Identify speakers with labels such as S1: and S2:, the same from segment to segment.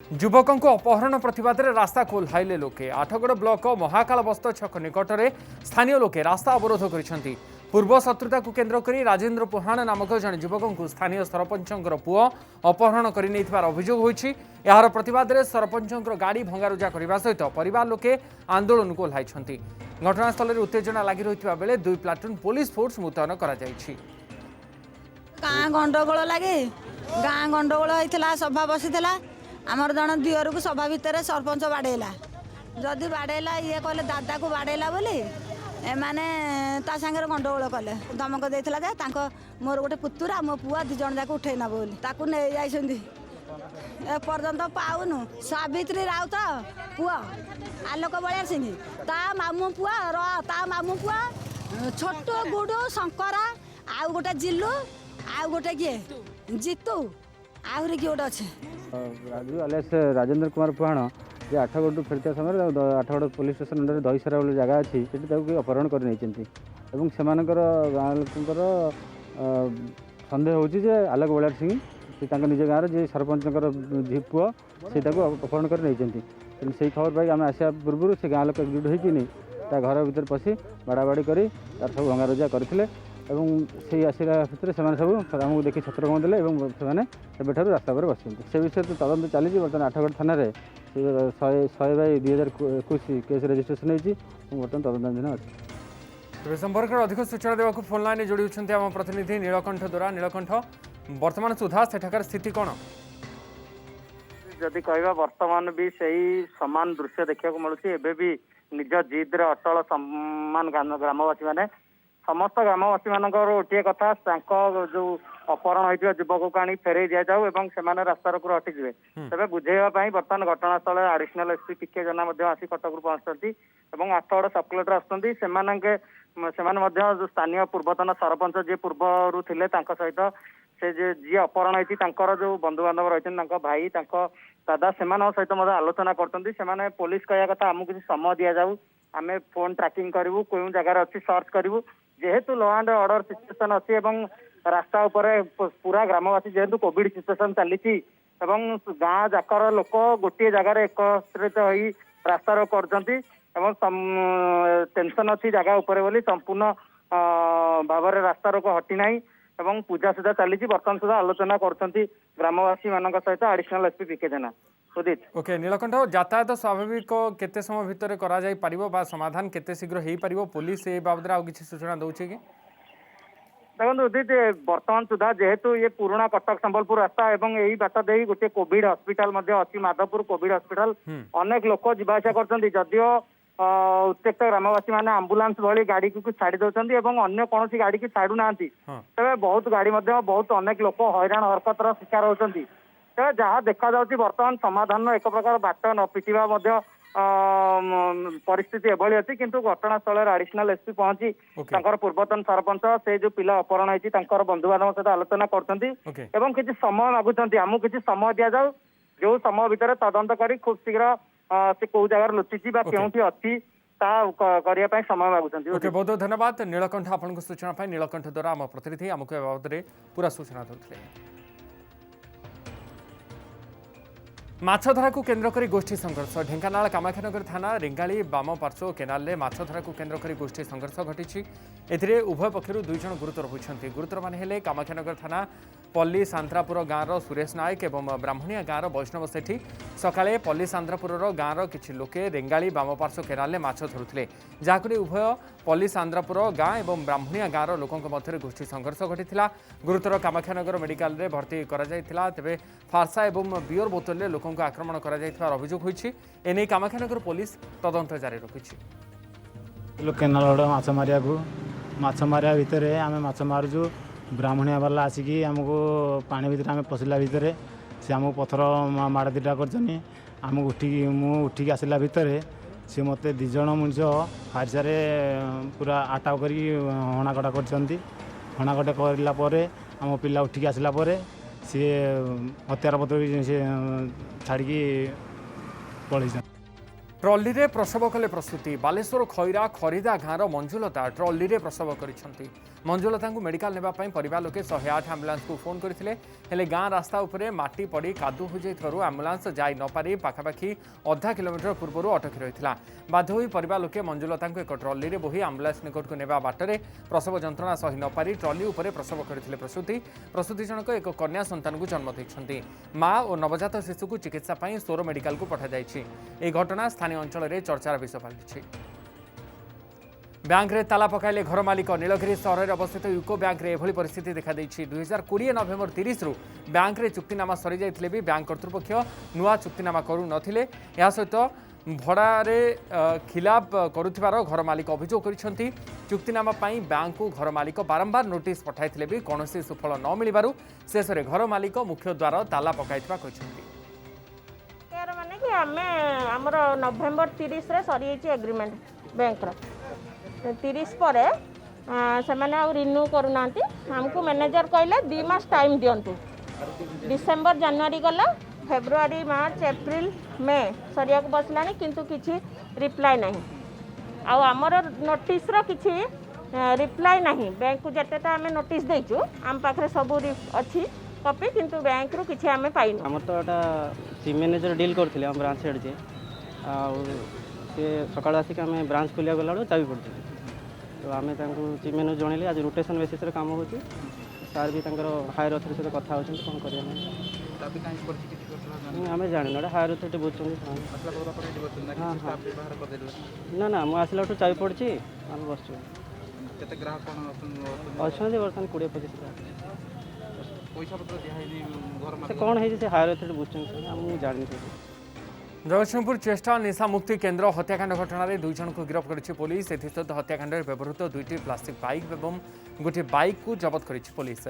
S1: युवकों को अपहरण प्रतिवाद में रास्ता खोलहाइले लोके आठगड़ ब्लॉक महाकाल बस्त छक निकट में स्थानीय लोके रास्ता अवरोध कर पूर्व शत्रुता को केन्द्र कर राजेन्द्र पुहाण नामक जड़े युवकों को स्थानीय सरपंच पुओ अपहरण कर अभियोग होती। यार प्रतिवाद में सरपंच गाड़ी भंगारुजा करने सहित परिवार लोके आंदोलन को ओह्लाई। घटनास्थल में उत्तेजना लगी रही बेले 2 प्लाटून पुलिस फोर्स मुतयन कर
S2: गाँ गंडगोल लगे गाँ गंडगोल होता सभा बसी आमर जन दियर को सभा भितर सरपंच बाड़ेला जदि बाड़ेला ये कहले दादा को बाड़ेला बोली एमाने ता संगे गंडगोल कले धमक देइथिला जे तांको मोर गोटे पुतुरा मो पुआ 2 जन जाक उठेना बोली ताकू नै जाइसंदी ए पर्यंत पाउनु सावित्री राउत पुआ आलोक बळिया सिंह ता मामू पुआ र ता मामू पुआ छोटो गुडू शंकरा आउ गोटे जिल्लू आउ गोटे किए जीतू आहुरी किए गोटे अच्छे
S3: राजू अलियास राजेन्द्र कुमार पुहाण जे आठगढ़ फेरता समय Athgarh police station under Dahisara वाली जगह अच्छी से अपहरण कर गाँ लोकर सन्देह हो आलोक बलियार सिंह निज गाँव जी सरपंच झी पुओ से अपहरण कर से खबर पाई आम आसा पूर्व से गाँ लोक एकजुट होती घर भर पशि बाड़ाबाड़ी कर सब भंगारुजा करते से आसला भितर से सब आमको देखी छत्रकम देले से रास्ता पर बस से विषय तो तदंत चली बर्तमान आठगढ़ थाना 100/2021 केस रेजिस्ट्रेशन होती बर्तमान तदंताधीन अच्छी।
S1: संपर्क अधिक सूचना देवा फोन लाइन जोड़ी होती आम प्रतिनिधि नीलकंठ द्वारा। नीलकंठ वर्तमान सुधा सेठाकार स्थिति कौन
S4: जदि कह वर्तमान भी सही सामान दृश्य देखा मिलूँ एवं भी निज जिद्रे अटल सम्मान ग्रामवासी मैंने समस्त ग्रामवासी मान गोटे कथा जो अपहरण होता युवक को आनी फेरई दि जाऊ और से रास्ता रोक हटिजे तेज बुझेवाई बर्तमान घटनास्थल एडिशनल एसपी पीके जना आसी कटक पहुंचती और आठगढ़ सब कलेक्टर आसुँच जो स्थानीय पूर्वतन सरपंच जी पूर्व थे सहित से जी अपहरण होती जो बंधु बांधव रही भाई दादा से सहित आलोचना कर पुलिस कह कथा आमको किसी समय दि जाऊ आम फोन ट्रैकिंग करूँ कौन जगार अच्छी सर्च करूँ जेहेतु लॉ एंड ऑर्डर सिचुएशन अच्छी रास्ता उपरे पूरा ग्रामवासी जेहेतु कोविड सिचुएशन चली गाँ जाकर लोक गोटे जगार एकत्रित हो रास्ता रोक कर टेंशन अच्छी जगह उपरे बोली संपूर्ण भाव रास्ता रोक हटिना एवं पूजा सुधा चली बर्तमान सुधा आलोचना कर ग्रामवासी मान सहित एडिशनल एसपी पीके जेना।
S1: ओके नीलकंठ यातायात स्वाभाविक केते समय भितर करा जाई परिबो बा समाधान केते शीघ्र हेई परिबो पुलिस ए बाबद आ किछि सूचना दउछि कि
S4: देखो उदित बर्तमान सुधा जेहेतु ये पुराना कटक संबलपुर रास्ता एवं यही बाट दे गोटे कोविड हॉस्पिटल अच्छी माधवपुर कोविड हॉस्पिटल अनेक लोक जीवासा कर जदियो उत्त्यक्त ग्रामवासी मैंने आंबुलांस भली गाड़ी को छाड़ी दौरान अन्य कौन गाड़ी की छाड़ू ना तेज बहुत गाड़ी बहुत अनेक लोक हैरान हरकतर शिकार होती तेज जहाँ देखा बर्तमान समाधान एक प्रकार बाट न पिटिवा परिस्थिति एभली अच्छी किंतु घटनास्थल एडिशनल एसपी पहुंची पूर्वतन सरपंच से जो पिला अपहरण होती बंधु बांधव सहित आलोचना कर समय मागुंट आमको किसी समय दि जाऊ जो समय भितर तदंत कर खूब शीघ्र से कौ जगह लुचि क्योंकि अच्छी समय मागुंट।
S1: बहुत बहुत धन्यवाद नीलकंठ आपको सूचना नीलकंठ द्वारा आम प्रतिनिधि आमको ए बाबद पूरा सूचना देते। माछधरा को केन्द्र कर गोष्ठी संघर्ष ढेंकानाल कामाख्यानगर थाना रेंगाली बाम पार्श्व केनाल में माछधरा को केन्द्र कर गोष्ठी संघर्ष घटी एथिरे उभय पक्षर 2 जन गुरुतर होती गुरुतर मान हेले कामाख्यानगर थाना पल्ली सांद्रापुर गाँवर सुरेश नायक और ब्राह्मणिया गाँवर वैष्णव सेठी सकाळे पल्ली सांद्रापुर गाँवर किछि लोके रेंगाली बाम पार्श्व केनाल में माछ धरुथिले जाहाकु उभय पल्ली सांद्रापुर गाँ और ब्राह्मणिया गाँवर लोकों मध्य गोष्ठी संघर्ष घटी गुरुतर कामाख्यानगर मेडिकल रे भर्ती करा तेबे फार्सा और बियर बोतल लोक आक्रमण कर अभियोग होती एने कामाख्यानगर पुलिस तदंत जारी रखी
S5: केनाल माछ मारिया भितर आम माछ मारुचु ब्राह्मणिया वाला आसिकी आमको पानी भितर आम पशिला भितर से आमको पथर माड़ दुटा कर उठिक आसला भितर सी मत 2 जन मनुष्य फारसा पूरा आटाक कर हणाकटा कर हणाकटा करापर आम पिला उठिक आसला सी हत्यार पत्र सी छाड़ी पलि
S1: ट्रॉली रे प्रसव कले प्रसूति बालेश्वर खैरा खरीदा गाँव मंजुलता ट्रॉली रे प्रसव कर मंजुलता मेडिकल नेबापी परिवार लोके 108 आम्बुलांस को फोन करते हेले गाँ रास्ता उपरे माटी पड़ी कादु हो जाइथिबारु आम्बुलांस जाई न पारि पाखापाखि आधा किलोमीटर पूर्व अटकी रही बाध्य होई परिवार लोके मंजुलता एक ट्रली रे बोही आम्बुलांस निकट को नेबा बाटरे प्रसव जंत्रणा सही न पारि ट्रली उपरे प्रसव करथिले प्रसूति जनक एक कन्या संतान को जन्म दैछन्ती माँ और नवजात शिशु को चिकित्सा पई सोर मेडिकल को पठा जाइछि। ए घटना स्थानीय अंचल में चर्चार विषय पालटिछि। बैंक रे ताला पकाइले घर मालिक नीलगिरी सहर में अवस्थित यूको बैंक रे एभली परिस्थिति देखा देछि। 2020 नवेम्बर 30 रु बैंक रे चुक्तिनामा सरी जाइथिले भी बैंक कर्तृपक्ष नुआ चुक्तिनामा करू नथिले। या सहित भड़ारे खिलाफ करुथिबार घर मालिक अभियोग करिसेंती। चुक्तिनामा पई बैंक को घर मालिक बारंबार नोटिस पठाइथिले भी कोनोसी सुफल न मिलिबारु शेष रे घर मालिक मुख्य द्वार ताला पकाइथिबा कहिसेंती।
S6: माने कि आमर नवेम्बर 30 रे सरी जाइछि एग्रीमेंट बैंक रो 30 पर से रिन्यू करूना आमको मैनेजर कहले 2 मास टाइम दिंतु। डिसेम्बर जनवरी गला फेब्रुआरी मार्च एप्रिल मे सरिया को बसला किंतु किसी रिप्लाई नहीं आमर नोटिस रो किसी रिप्लाई नहीं। बैंक को जते आम नोटिस देचु आम पाखे सब अच्छी कॉपी किंतु बैंक रो किसी आम पाइनु।
S7: आम तो एटा चीफ मैनेजर डील करथिले हम ब्रांच हेड जे सकाल आसिक आम ब्रांच खोलिया गला चाबी पड़ी तो आम चीफ मैनेजर जनइले आज रोटेशन बेसिस रे काम होची सार भी हायर अथॉरिटी सहित कथा होती कौन करें आम जान हायर अथॉरिटी बुझे ना ना मुझे आसला चाबी पड़ी आम बस अच्छा बर्तमान 20-25 कौन है हायर अथॉरिटी बुझे मुझे जानी।
S1: जगतसिंहपुर चेष्टा निशा मुक्ति केन्द्र हत्याकांड घटना 2 जन को गिरफ्त करिछि पुलिस। एथिसहित हत्याकांड व्यवहृत 2टी प्लास्टिक बाइक एवं गोटे बाइक को जबत करिछि पुलिस।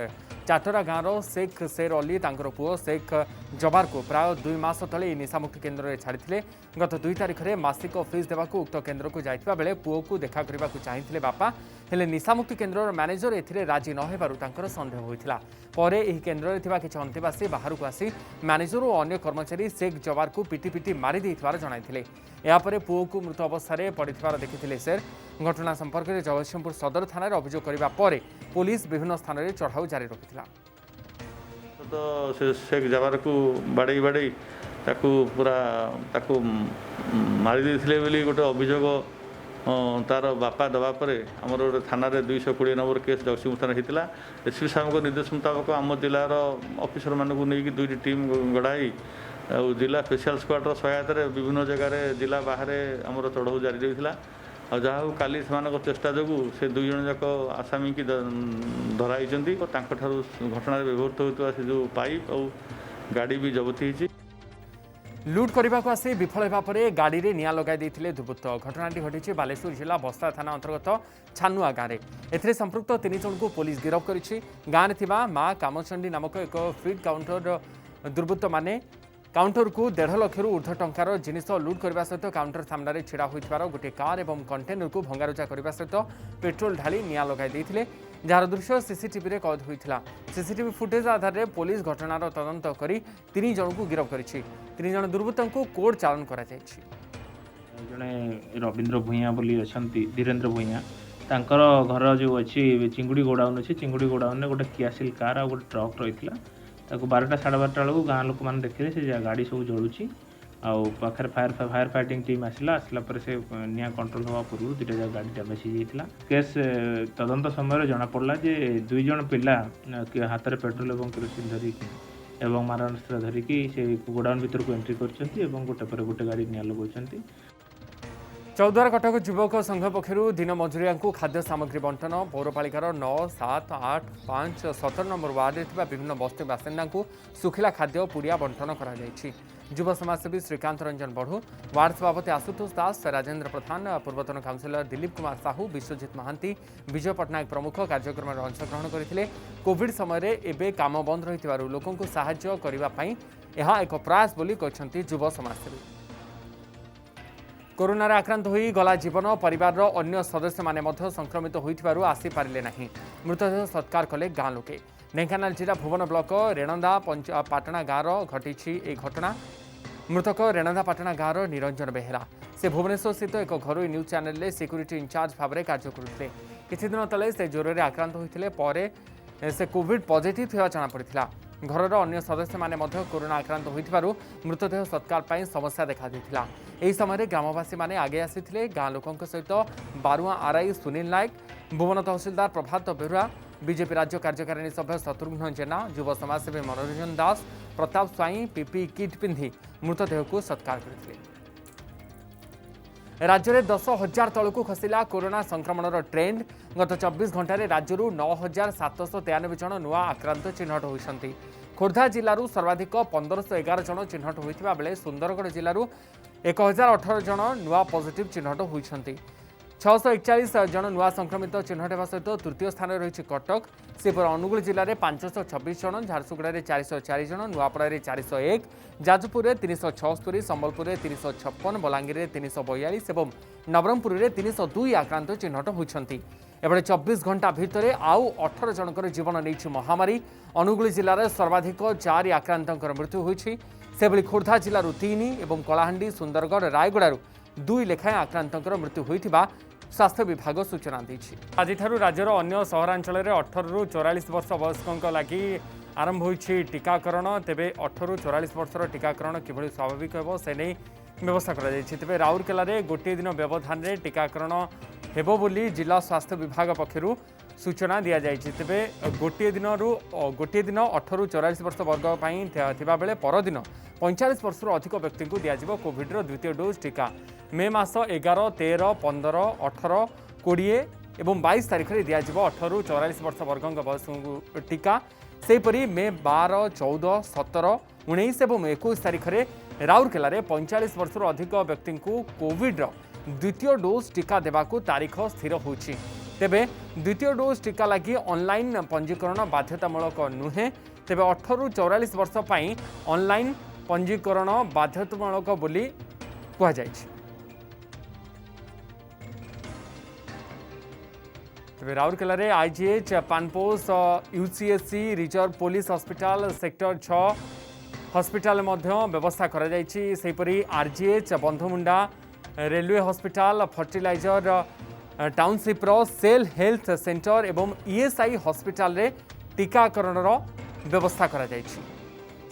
S1: चाटरा गाँव शेख शेर अली तांकर पुओ शेख जबार को प्राय 2 मास तले निशा मुक्ति केन्द्र में छाड़ी गत 2 तारिख में मासिक फीस देवाक उक्त केन्द्र को जाइथिबा बेले पुओ को देखा करने को चाहिए बापा हेले निशामुक्ति केन्द्र मैनेजर एथिरे राजी न हेबारु तांकर संदेह होइथिला। परे एही केन्द्र रे थिबा किछि अंतेवासी बाहर को आसी मैनेजर और अन्य कर्मचारी शेख जवार को पिटी पिटी मारी देइथिबार जणाइथिले। या परे पुओ को मृत अवस्था पड़िथिबार देखिथिले शेर। घटना संपर्क में जगतसिंहपुर सदर थाना अभियोग करबा परे पुलिस विभिन्न स्थान में चढ़ाऊ जारी रखिथिला।
S8: तो शेख जवार को बाड़े बाड़े ताकू पूरा ताकू मारी देइथिले बोली गोटे अभियोग तार बापा दबा पर आमर गोटे थाना 220 नंबर केस जगतसिंहपुर थाना होता। एसपी साहब निर्देश मुताबक आम जिलार अफिसर मानक नहीं 2टी टीम गढ़ाई जिला स्पेशल स्क्वाड्र सहायतार विभिन्न जगार जिला बाहर आमर चढ़ऊ जारी रही जहाँ काली से चेष्टा जो से 2 जन जाक आसामी की धराई घटना व्यवहृत होता से जो पाइप और गाड़ी भी जबत होती।
S1: लुट करने को आसी विफल होगा पर गाड़ी में निआं लगाई देते दुर्बृत्त। घटनाटी घटी बालेश्वर जिला बस्ता थाना अंतर्गत छानुआ गाँव में। एथिरे संपृक्त 3 जन को पुलिस गिरफ्त करिछि। गाँव में माँ कामचंडी नामक एक फीड काउंटर दुर्बृत्त माने काउंटर को 1.5 लाख ऊर्ध्व टंकार जिनिस लुट करने सहित काउंटर सामने छिड़ा होइथिबार गोटे कार और कंटेनर को भंगारुजा करने सहित पेट्रोल ढाली निआं लगाई देइथिले जार दृश्य सीसीटीवी रे कैद होइथिला। सीसीटीवी फुटेज आधार में पुलिस घटनार तदंत करी 3 जन को गिरफ्त करिछि। 3 जन दुर्बृत्त को कोर्ट चालान करा जायछि।
S9: जने रविंद्र भूइया बोली अछंती धीरेन्द्र भूइया तांकर घर जो अच्छी चिंगुड़ी गोडाउन अच्छी चिंगुड़ी गोडाउन गोटे कियासिल कार और गोटे ट्रक रही 12टा 12:30 बेलू गाँ लोक मैंने देखिले से गाड़ी सब जलुची आखिर फायर फाइटिंग टीम आसला पर से निआं कंट्रोल हवा पूर्व 2टा जगह गाड़ी डैमेज हो केस तदंत समय जना पड़ा जे 2 जन पिला हाथ में पेट्रोल और केरोसिन धरिकी एवं मारणास्त्र धरिकी से गोडाउन भीतर को एंट्री कर गोटे पर गोटे गाड़ी निआं लगाउछंती।
S1: चौद्वार कटक युवक संघ पक्षर दिन मजुरिया खाद्य सामग्री बंटन पौरपालिकार 9, 7, 8, 5, 17 नंबर वार्ड में विभिन्न बस्ती बासिंदा सुखिला खाद्य पुड़िया बंटन कर युव समाजसेवी श्रीकांत रंजन बड़ू वार्ड सभापति आशुतोष दास राजेन्द्र प्रधान पूर्वतन काउंसिलर दिलीप कुमार साहू विश्वजित महांती विजय पट्टनायक प्रमुख कार्यक्रम में अंशग्रहण करते। कोविड समय एवं काम बंद रही लोकों को साहाय्य करने यह एक प्रयास बोली कहते युव समाजसेवी। कोरोना आक्रांत होई गला जीवन परिवार अन्य सदस्य माने मध्य संक्रमित होइथिबारु आसी पारिले नाही। मृतदेह सत्कार कले गाँ लोके। ढेंकानाल जिला भुवन ब्लॉक रेणंदा पाटना गाँव घटी ए घटना। मृतक रेणंदा पाटना गाँव निरंजन बेहेरा से भुवनेश्वर स्थित एक घरोई न्यूज चैनल सिक्यूरीटी इंचार्ज भाव में कार्य करुଥିଲେ। किछि दिन तले से ज्वरे आक्रांत होते पर से कोविड पॉजिटिव थिबा जଣାपड़ा। घरर अन्य सदस्य माने मध्य कोरोना आक्रांत होइथिबारु मृतदेह सत्कार पाई समस्या देखा देथिला। एही समय ग्रामवासी माने आगे आसीथिले। गाँ लोकंक सहित बारुआ आरआई सुनील नायक, भुवन तहसीलदार प्रभात बेरुआ, बीजेपी राज्य कार्यकारिणी सभ्य शत्रुघ्न जेना, युव समाजसेवी मनोरंजन दास, प्रताप स्वाई पीपी किट पिंधि मृतदेह को सत्कार करथिले। राज्य में 10,000 तलू खसला कोरोना संक्रमण ट्रेंड। गत 24 घंटे राज्य 9,793 जन नुआ आक्रांत चिन्हट होती। खोर्धा जिलूर सर्वाधिक 1,511 जन चिन्हट होता बेले सुंदरगढ़ जिलूर 1,018 जन नुआ पॉजिटिव चिन्हट होती। 641 जन नुआ संक्रमित चिन्हट होगा सहित तृतीय स्थान रही कटक। सेपर अनुगुल जिले में 526 जन, झारसुगुड़ा में 404 जन, नुआपड़ा में 401, जाजपुर में 376, संबलपुर में 356, बलांगीर में 342 और नवरंगपुर में 302 आक्रांत चिन्हट होती। एबे 24 घंटा भितर आउ 18 जनकर जीवन नहीं महामारी। अनुगुल जिले में सर्वाधिक 4 आक्रांत मृत्यु होती। से खोर्धा जिलूर 3 और कलाहांडी, सुंदरगढ़, रायगड़ा 2 लेखाएं आक्रांत मृत्यु होता स्वास्थ्य विभाग सूचना देछि। आज राज्यर अन्य सहरांचल में 18 ରୁ 44 वर्ष वयस्कों लगी आरंभ होइछि टीकाकरण। तेबे 18 ରୁ 44 वर्षर टीकाकरण किभଳି स्वाभाविक हेबो से नहीं व्यवस्था करा जायछि। तेबे राउरकेला रे गोटे दिन व्यवधान रे टीकाकरण हेबो बोली जिला स्वास्थ्य विभाग पक्षरु सूचना दिया जायछि। तेबे गोटे दिन 18 ରୁ 44 वर्ष वर्ग पई थिबा बेले परदिन 45 वर्षर अधिक व्यक्ति को दियाजिबो कोविड रो द्वितीय डोज टीका। मे मास 11, 13, 15, 18, 20 एवं 22 तारिख में दियाजिबो 18 ରୁ 44 वर्ष वर्ग बयस टीका। सेहीपरि मे 12, 14, 17, 19 एवं 21 तारिख में राउरकेला रे 45 वर्षर अधिक व्यक्ति को कोविड रो द्वितीय डोज टीका देबाकू तारीख स्थिर होछि। तेबे द्वितीय डोज टीका लगी ऑनलाइन पंजीकरण बाध्यतामूलक नुहे। तेबे 18 ରୁ 44 वर्ष पई ऑनलाइन पंजीकरण बाध्यतामूलक बोली कहा जायछि। तेबे राउरकेला रे IGH, Panposh, UCSC, reserve police hospital, sector 6 hospital मध्य व्यवस्था करा जायछि। सेहीपरि RGH, Bondamunda railway hospital, fertilizer township SAIL health centre एवं ईएसआई हॉस्पिटल रे टीकाकरण व्यवस्था करा जायछि।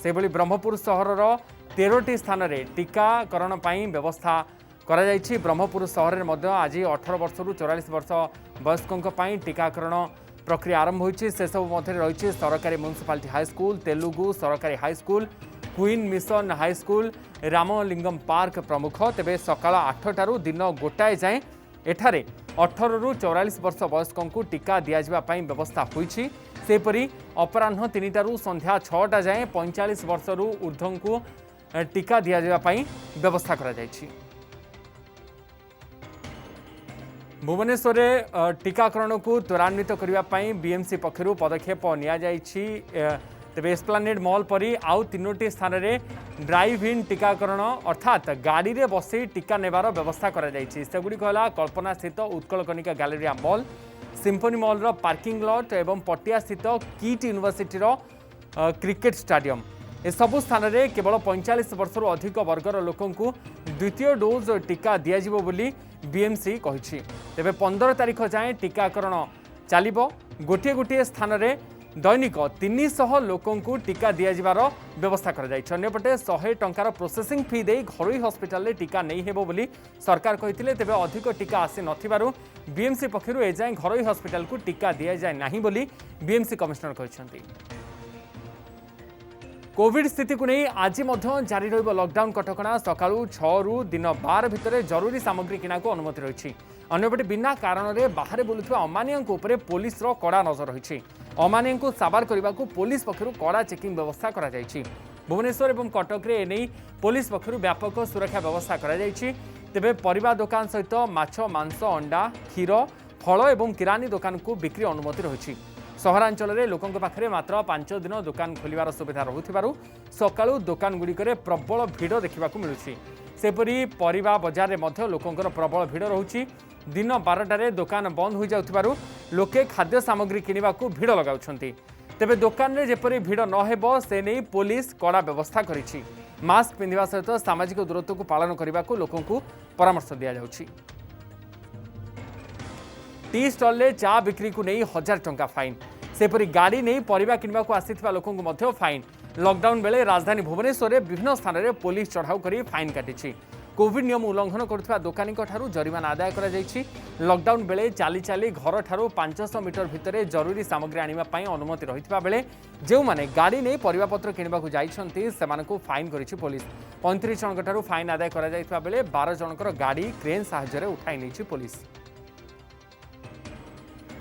S1: सेबली ब्रह्मपुर सहर 13टी स्थान रे टीकाकरण पाई व्यवस्था करा जायछि। ब्रह्मपुर सहर में आज 18 वर्ष ରୁ 44 वर्ष वयस्कों पाई टीकाकरण प्रक्रिया आरंभ होइछि। से सब मध्य रही सरकारी म्युनिसिपालिटी हाईस्कूल, तेलुगु सरकारी high school, queen mission high school, Ramalingam park प्रमुख। तेबे सकाळ 8 दिन गोटाए जाए एठारे 18 ରୁ 44 वर्ष वयस्कों को टीका दियाजिबा पाई व्यवस्था होइछि। सेपरि अपराह्न 3 संध्या 6 जाए 45 वर्ष ऊर्ध्व को टीका दियाजिबा पाई व्यवस्था करा जायछि। भुवनेश्वर टीकाकरण को त्वरान्वित करने बीएमसी पक्षर पदक्षेप नि। तेज एस्प्लानेड मॉल परी आउ 3टी स्थान में ड्राइव इन टीकाकरण अर्थात गाड़ी में बसई टीका नेबार व्यवस्था सेगुड़ी है कल्पना स्थित Utkal Kanika Galleria mall, symphony mall parking lot एवं पटिया स्थित किट यूनिवर्सिटी क्रिकेट स्टाडियम। ए सबु स्थान में केवल 45 वर्ष अधिक वर्गर लोकों को द्वितीय डोज टीका दियाजिबो बोली बीएमसी कहिछि। तेबे 15 तारिख जाए टीकाकरण चलिबो। गोटे गोटे स्थान में दैनिक 300 लोकों को टीका दियाजिबार व्यवस्था करा जायछि। अन्यपटे 100 टंकार प्रोसेसिंग फी दे घरोई हॉस्पिटल रे टीका नहीं हेबो बोली सरकार कहिथिले। तेबे अधिक टीका आसी नथिबारु बीएमसी पक्षरु एजाय घरोई हॉस्पिटल को टीका दिया जाय नाही बोली बीएमसी कमिश्नर कहिसंती। कोविड स्थिति को नहीं आज जारी रहिबो लॉकडाउन कटकणा। सकाळु 6 ରୁ दिन 12 भितर जरूरी सामग्री किना को अनुमति रही। अन्यपटे बिना कारण रे बाहर बुलुवा अमानियों उपरे पुलिस रो कड़ा नजर रही। अमानियों को साबार करने को पुलिस पक्षरु कड़ा चेकिंग व्यवस्था करा जायछि। भुवनेश्वर और कटक रे एने पुलिस पक्षरु व्यापक सुरक्षा व्यवस्था करा जायछि। तेबे परिवा दुकान सहित माछ, मांस, अंडा, क्षीर, फल और किरानी दुकान को बिक्री अनुमति रही। सहरांचल में लोकों पाखे मात्र 5 दिन दुकान खोलिबार सुविधा रहुथिबारु सकाळु दुकान गुड़िकरे प्रबल भिड़ देखा मिलुछि। सेपरि परिवा बजार में मध्य लोकंकर प्रबल भिड़ रहुछि। दिन 12टारे दुकान बंद हो जाउथिबारु लोके खाद्य सामग्री किनिबा को भिड़ लगाउछंती। तेबे दुकान रे जेपरि भिड़ न हेबो से नै पुलिस कड़ा व्यवस्था करिछि। मास्क पिंधिबा सहित सामाजिक दूरत्व को पालन करने को लोकों को परामर्श दिया जाउछि। टी स्टल में चा बिक्री को नहीं 1000 टंका फाइन सेपरी गाड़ी नहीं परिबा किनबा को आसीथिबा लोकंकु मध्य फाइन लॉकडाउन बेले राजधानी भुवनेश्वर में विभिन्न स्थान में पुलिस चढ़ाऊ कर फाइन काटी कोविड नियम उल्लंघन करुवा दोकानी जरिमाना आदाय कर लॉकडाउन बेले चली चली घर ठारू 500 मीटर भितर जरूरी सामग्री आने अनुमति रही बेले जो मैंने गाड़ी नहीं परिबापत्र किणवा जाइछन्ति सेमानकु फाइन करिछि पुलिस 35 जनक फाइन आदाय कर बेले 12 जनकर गाड़ी क्रेन साहाय्य उठाई नहीं पुलिस।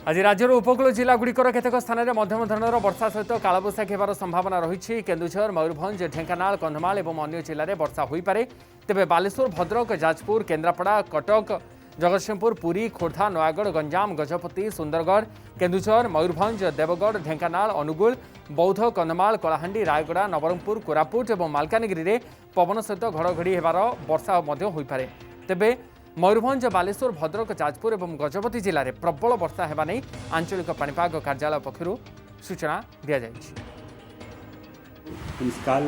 S1: आज राज्यर उपकूल जिलागुड़िकर केतेक स्थान में मध्यम धरणर वर्षा सहित कालबैशाखी होबार संभावना रही केन्दुझर मयूरभंज ढेंकानाल कंधमाल और अन्य जिले में वर्षा होईपारे तेबे बालेश्वर भद्रक जाजपुर केन्द्रापड़ा कटक जगतसिंहपुर पुरी खोर्धा नयागढ़ गंजाम गजपति सुंदरगढ़ केन्दुझर मयूरभंज देवगढ़ ढेंकानाल अनुगुल बौद्ध कंधमाल कलाहांडी रायगड़ा नवरंगपुर कोरापुट और मालकानगिरी में पवन सहित घड़घड़ी होबार वर्षा होईपारे तेबे मयूरभंज बालेश्वर भद्रक जाजपुर और गजपति जिले में प्रबल वर्षा होगा नहीं आंचलिक पाणीपाग कार्यालय पक्षर सूचना दी जाएगी।
S10: कल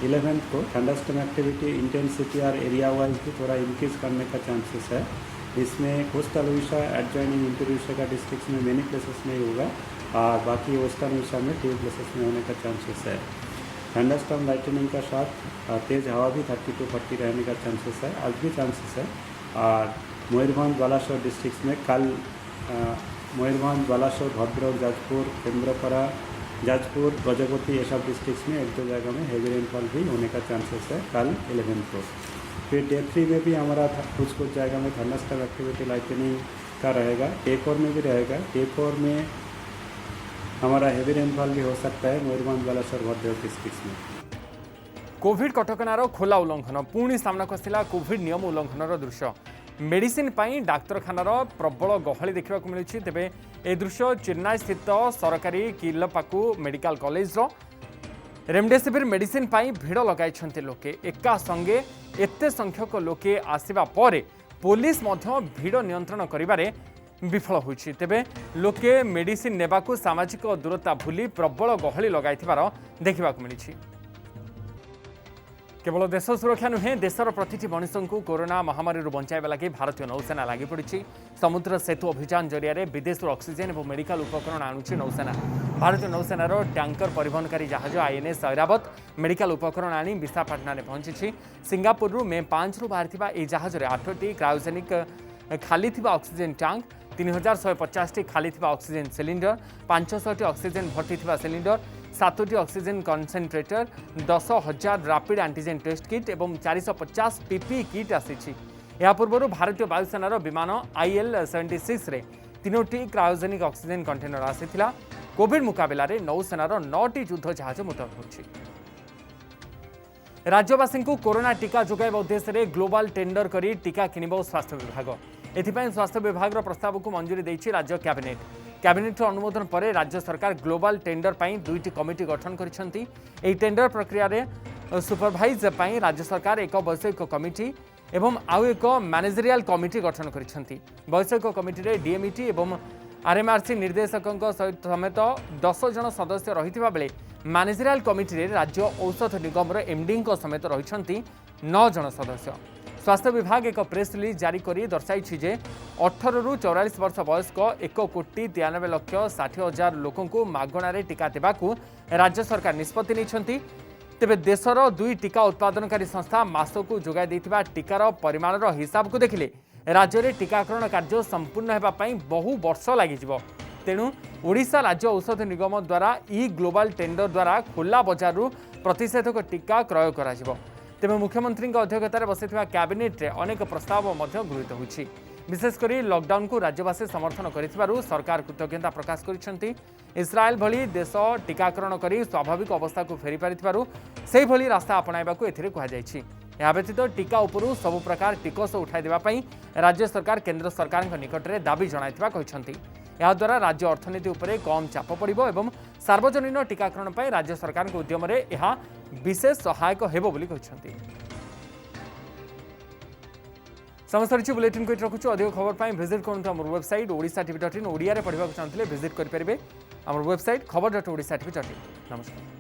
S10: 11th को थंडरस्टॉर्म एक्टिविटी इंटेंसिटी और एरिया वाइज भी थोड़ा इंक्रीज करने का चांसेस है। इसमें coastal Orissa adjoining inter Orissa का डिस्ट्रिक्ट में मेनी प्लेसेस में होगा और बाकी वेस्टर्न उड़ीसा में 2 प्लेसेस में होने का चांसेस है। थंडरस्टॉर्म लाइटनिंग का साथ तेज़ हवा भी 30 to 40 रहने का चांसेस है, आज भी चांसेस है। और मयूरभंज बालासोर डिस्ट्रिक्ट में कल मयूरभंज बालासोर भद्रक जाजपुर केन्द्रापड़ा जाजपुर गजपति ये सब डिस्ट्रिक्ट में 1-2 जगह में हेवी रेनफॉल भी होने का चांसेस है कल 11th को। फिर डे 3 में भी हमारा कुछ जगह में थंडरस्टॉर्म एक्टिविटी लाइटनिंग का रहेगा, डे 4 में भी रहेगा। डे 4 में हमारा हेवी रेनफॉल भी हो सकता है मयूरभंज बालासोर भद्रक डिस्ट्रिक्ट में।
S1: कोविड कटकणार खोला उल्लंघन पुणी सामना आसला कोविड नियम उल्लंघनर दृश्य मेडिसिन पाई डाक्तरखानार प्रबल गहली देखा मिलूँ। तेबे ए दृश्य चेन्नई स्थित सरकारी किलपाकू मेडिकल कॉलेज रेमडेसिविर मेडिसिन पाई भिड़ लगाई लोके एका संगे एते संख्यक लोके आसिबा परे पुलिस मध्य भिड़ नियंत्रण करिबारे विफल होइछि। तेबे लोके मेडिसिन नेबाकू सामाजिक दूरता भूली प्रबल गहली लगाइथिबार देखिबाकू मिलिछि। केवल देश सुरक्षा नुहे देशर प्रतिटी मनुष्य कोरोना महामारी बचाइबा लगी भारतीय नौसेना लगी पड़ी समुद्र सेतु अभियान जरिया विदेश ऑक्सीजन और मेडिकल उपकरण आणुछि नौसेना। भारतीय नौसेनार टैंकर परिवहनकारी जहाज आईएनएस ऐरावत मेडिकल उपकरण आनी विशाखापट्टनम में पहुंची। सिंगापुर मे 5 रु बाहर जहाज 8टी क्रायोजेनिक खाली ऑक्सीजन टैंक 3150 खाली ऑक्सीजन सिलिंडर 500 ऑक्सीजन भर्ती सिलिंडर 7टी oxygen concentrator 10,000 rapid antigen test kit और 450 पीपी किट आसी। या पूर्व भारतीय वायुसेनार विमान IL-76 रे 3टी क्रायोजेनिक ऑक्सीजन कंटेनर आसीथिला। कोविड मुकाबला रे नौसेनार 9टी युद्ध जहाज मुतयन होछि। राज्यवासी को कोरोना टीका जोगाइबा उद्देश्य ग्लोबल टेंडर करी टीका किनिबो स्वास्थ्य विभाग। एथिपाई स्वास्थ्य विभाग प्रस्ताव को मंजूरी देछि राज्य कैबिनेट। कैबिनेट अनुमोदन पर राज्य सरकार ग्लोबल टेंडर पाई 2टी कमिटी गठन करिसेंती। एही टेंडर प्रक्रिया रे सुपरवाइज पाई राज्य सरकार एक वैषयिक कमिटी एवं आउ एक मैनेजरियल कमिटी गठन करिसेंती। वैषयिक कमिटी रे डीएमईटी एवं आरएमआरसी निर्देशकों समेत 10 जन सदस्य रहिथिबा बेले मैनेजरियल कमिटी रे राज्य औषध निगम रो एमडी समेत रहिसेंती 9 जन सदस्य। स्वास्थ्य विभाग एक प्रेस रिलीज जारी करी दर्शाई जे 18 रु 44 वर्ष वयस्क 1,93,60,000 लोकंकु मागणारे टीका देबाकू राज्य सरकार निष्पत्ति नैछंती। तेबे देशर 2 टीका उत्पादनकारी संस्था मासकू जोगाई देथिबा टीकार परिमाणर हिसाब को देखिले राज्य में टीकाकरण कार्य संपूर्ण हेबा पई बहु वर्ष लागिजिवो। तेणु ओडिशा राज्य औषध निगम द्वारा ई ग्लोबल टेंडर द्वारा खोला बजारु प्रतिषेधक टीका क्रय कराजिवो। तेबे मुख्यमंत्री अध्यक्षतार बसिथिबा कैबिनेट रे अनेक प्रस्ताव मध्य गृहीत होइछि। विशेषकर लॉकडाउन को राज्यवासी समर्थन करिथिबारु सरकार कृतज्ञता प्रकाश करिसेंती। इस्राएल भली देश टीकाकरण करी स्वाभाविक अवस्था को फेरी पारिथिबारु सेही भली रास्ता अपनाइबाकू एथिरे कुहा जाइछि। या व्यतीत टीका उपरू सबु प्रकार टिकस उठाई देबा पई राज्य सरकार केंद्र सरकार निकट में दाबी जणाइथिबा कहिसेंती। या द्वारा राज्य अर्थनीति उपरे कम चाप पड़िबो एवं सार्वजनीन टीकाकरण पई राज्य सरकार के उद्यम रे यह विशेष सहायक हेबो बोली कहिसेंती। समस्त रिच बुलेटिन को रखुछु। अधिक खबर पाई विजिट करंतु हमर वेबसाइट odisatv.in ओडिया रे पढिबा चाहथिले विजिट करि परिबे हमर वेबसाइट खबर.odisatv.in। नमस्कार।